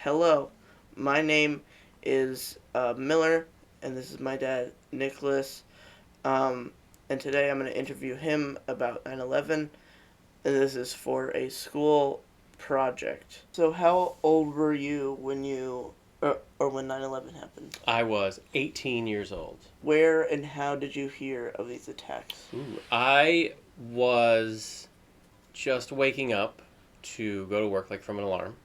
Hello, my name is Miller, and this is my dad, Nicholas. Um, and today I'm going to interview him about 9/11, and this is for a school project. So, how old were you when or when 9/11 happened? I was 18 years old. Where and how did you hear of these attacks? I was just waking up to go to work, like from an alarm,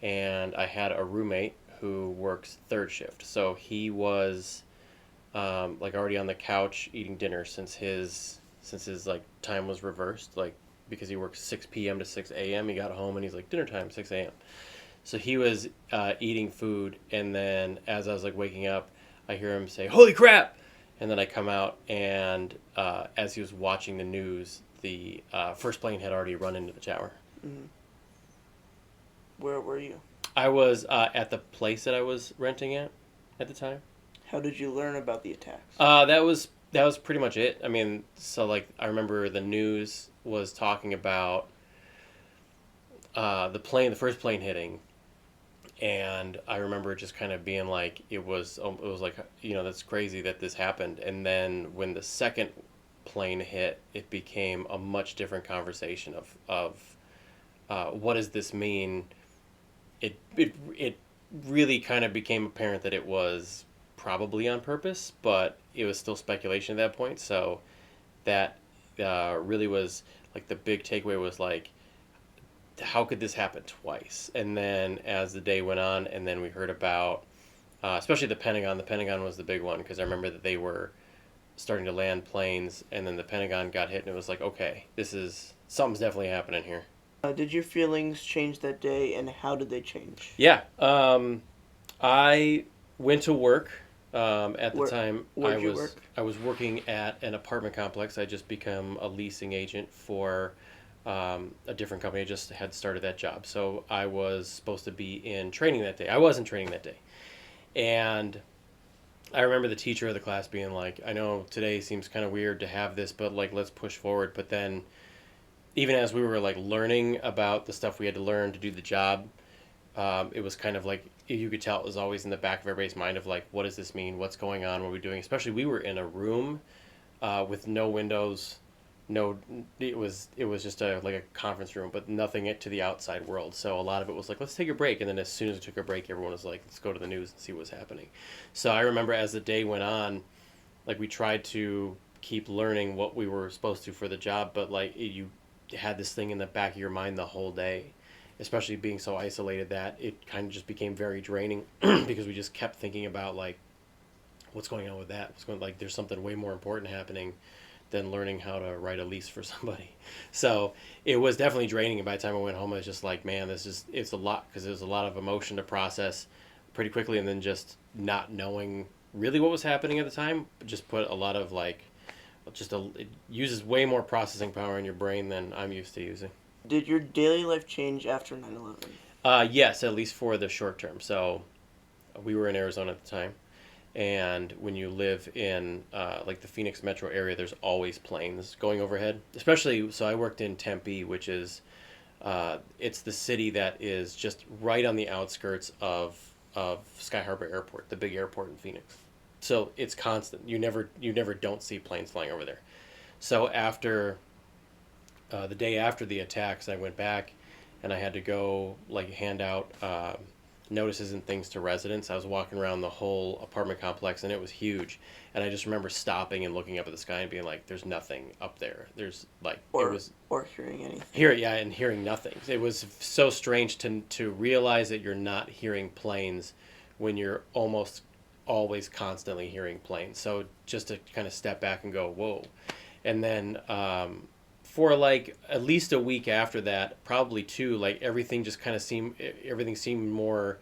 and I had a roommate who works third shift. So he was like already on the couch eating dinner since his like time was reversed, like because he works 6 p.m. to 6 a.m. He got home and he's like dinner time 6 a.m. So he was eating food, and then as I was like waking up, I hear him say, "Holy crap!" And then I come out, and as he was watching the news, the first plane had already run into the tower. Mm. Where were you? I was at the place that I was renting at the time. How did you learn about the attacks? That was pretty much it. I mean, so like I remember the news was talking about the first plane hitting, and I remember just kind of being like, it was like, that's crazy that this happened. And then when the second plane hit, it became a much different conversation of what does this mean. It really kind of became apparent that it was probably on purpose, but it was still speculation at that point. So that really was like the big takeaway was like, how could this happen twice? And then as the day went on, and then we heard about, especially the Pentagon. The Pentagon was the big one because I remember that they were starting to land planes, and then the Pentagon got hit, and it was like, okay, something's definitely happening here. Did your feelings change that day, and how did they change? Yeah, I went to work. At the Where time, where'd you work? I was working at an apartment complex. I just become a leasing agent for a different company. I just had started that job, so I was supposed to be in training that day. I wasn't training that day, and I remember the teacher of the class being like, "I know today seems kind of weird to have this, but like let's push forward." But then, even as we were like learning about the stuff we had to learn to do the job, it was kind of like you could tell it was always in the back of everybody's mind of like, what does this mean? What's going on? What are we doing? Especially we were in a room with no windows, no. It was just like a conference room, but nothing to the outside world. So a lot of it was like, let's take a break. And then as soon as we took a break, everyone was like, let's go to the news and see what's happening. So I remember as the day went on, like we tried to keep learning what we were supposed to for the job, but like you had this thing in the back of your mind the whole day, especially being so isolated that it kind of just became very draining because we just kept thinking about like what's going on with that, what's going, like there's something way more important happening than learning how to write a lease for somebody. So it was definitely draining, and by the time I went home I was just like, man, it's a lot, because there's a lot of emotion to process pretty quickly, and then just not knowing really what was happening at the time just put a lot of like, it uses way more processing power in your brain than I'm used to using. Did your daily life change after 9/11? Yes, at least for the short term. So we were in Arizona at the time, and when you live in like the Phoenix metro area, there's always planes going overhead. Especially, so I worked in Tempe, which is it's the city that is just right on the outskirts of Sky Harbor Airport, the big airport in Phoenix. So it's constant. You never don't see planes flying over there. So after the day after the attacks, I went back and I had to go like hand out notices and things to residents. I was walking around the whole apartment complex, and it was huge. And I just remember stopping and looking up at the sky and being like, "There's nothing up there." There's like Or it was or hearing anything? and hearing nothing. It was so strange to realize that you're not hearing planes when you're almost always constantly hearing planes. So just to kind of step back and go, "Whoa," and then for like at least a week after that, probably two, like everything seemed more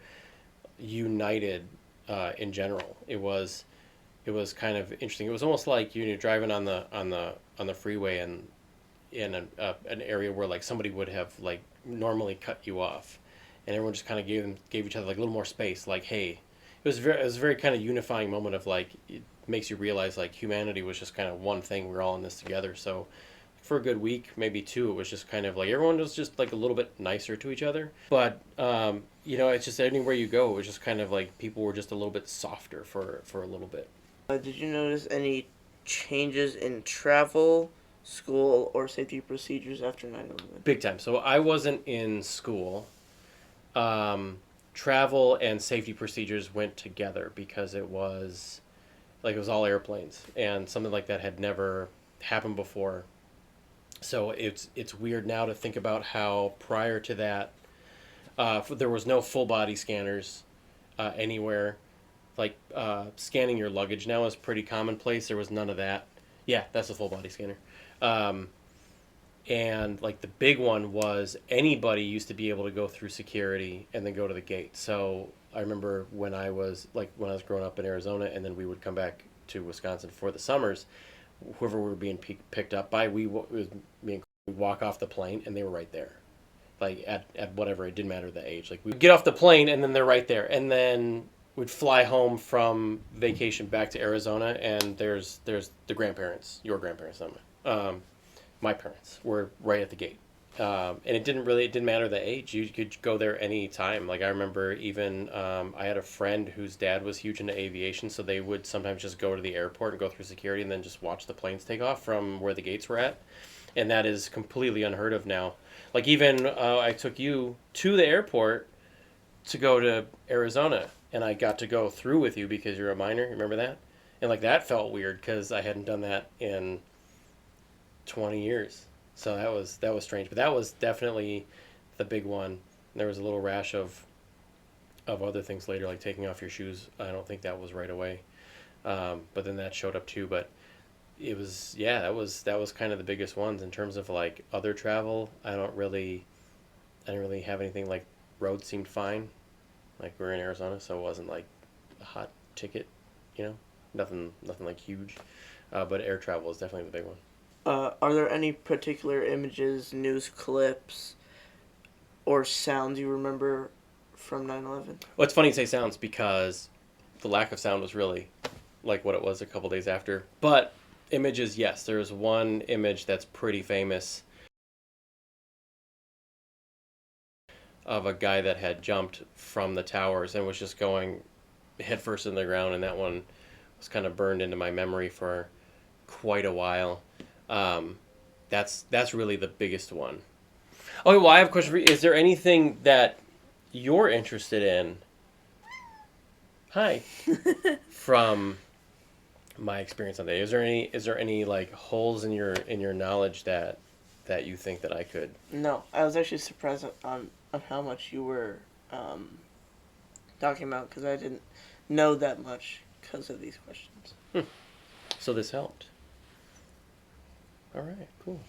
united in general. It was kind of interesting. It was almost like you're driving on the freeway, and in an area where like somebody would have like normally cut you off, and everyone just kind of gave each other like a little more space. Like, hey, it was a very kind of unifying moment of like, it makes you realize like humanity was just kind of one thing. We're all in this together. So for a good week, maybe two, it was just kind of like everyone was just like a little bit nicer to each other. But it's just anywhere you go, it was just kind of like people were just a little bit softer for a little bit. Did you notice any changes in travel, school, or safety procedures after 9/11? Big time. So I wasn't in school. Travel and safety procedures went together because it was all airplanes, and something like that had never happened before. So it's weird now to think about how prior to that, there was no full body scanners anywhere. Scanning your luggage now is pretty commonplace. There was none of that. Yeah, that's a full body scanner. Um, and like the big one was anybody used to be able to go through security and then go to the gate. So I remember when I was growing up in Arizona, and then we would come back to Wisconsin for the summers. Whoever we were being picked up by, we would walk off the plane, and they were right there. Like at whatever, it didn't matter the age. Like we'd get off the plane, and then they're right there, and then we'd fly home from vacation back to Arizona, and there's the grandparents, your grandparents, not mine. My parents were right at the gate. And it didn't matter the age. You could go there any time. Like I remember even I had a friend whose dad was huge into aviation, so they would sometimes just go to the airport and go through security and then just watch the planes take off from where the gates were at. And that is completely unheard of now. Like even I took you to the airport to go to Arizona, and I got to go through with you because you're a minor. Remember that? And like that felt weird because I hadn't done that in 20 years. So that was strange, but that was definitely the big one. There was a little rash of other things later, like taking off your shoes. I don't think that was right away, but then that showed up too. But it was that was kind of the biggest ones in terms of like other travel. I didn't really have anything. Like roads seemed fine. Like we're in Arizona, so it wasn't like a hot ticket, nothing like huge. But air travel is definitely the big one. Are there any particular images, news clips, or sounds you remember from 9/11? Well, it's funny you say sounds because the lack of sound was really like what it was a couple days after. But images, yes, there's one image that's pretty famous of a guy that had jumped from the towers and was just going headfirst in the ground, and that one was kind of burned into my memory for quite a while. That's really the biggest one. Okay, well, I have a question for you. Is there anything that you're interested in? Hi. From my experience on that, is there any like holes in your knowledge that you think that I could? No, I was actually surprised on how much you were talking about because I didn't know that much because of these questions. So this helped. All right, cool.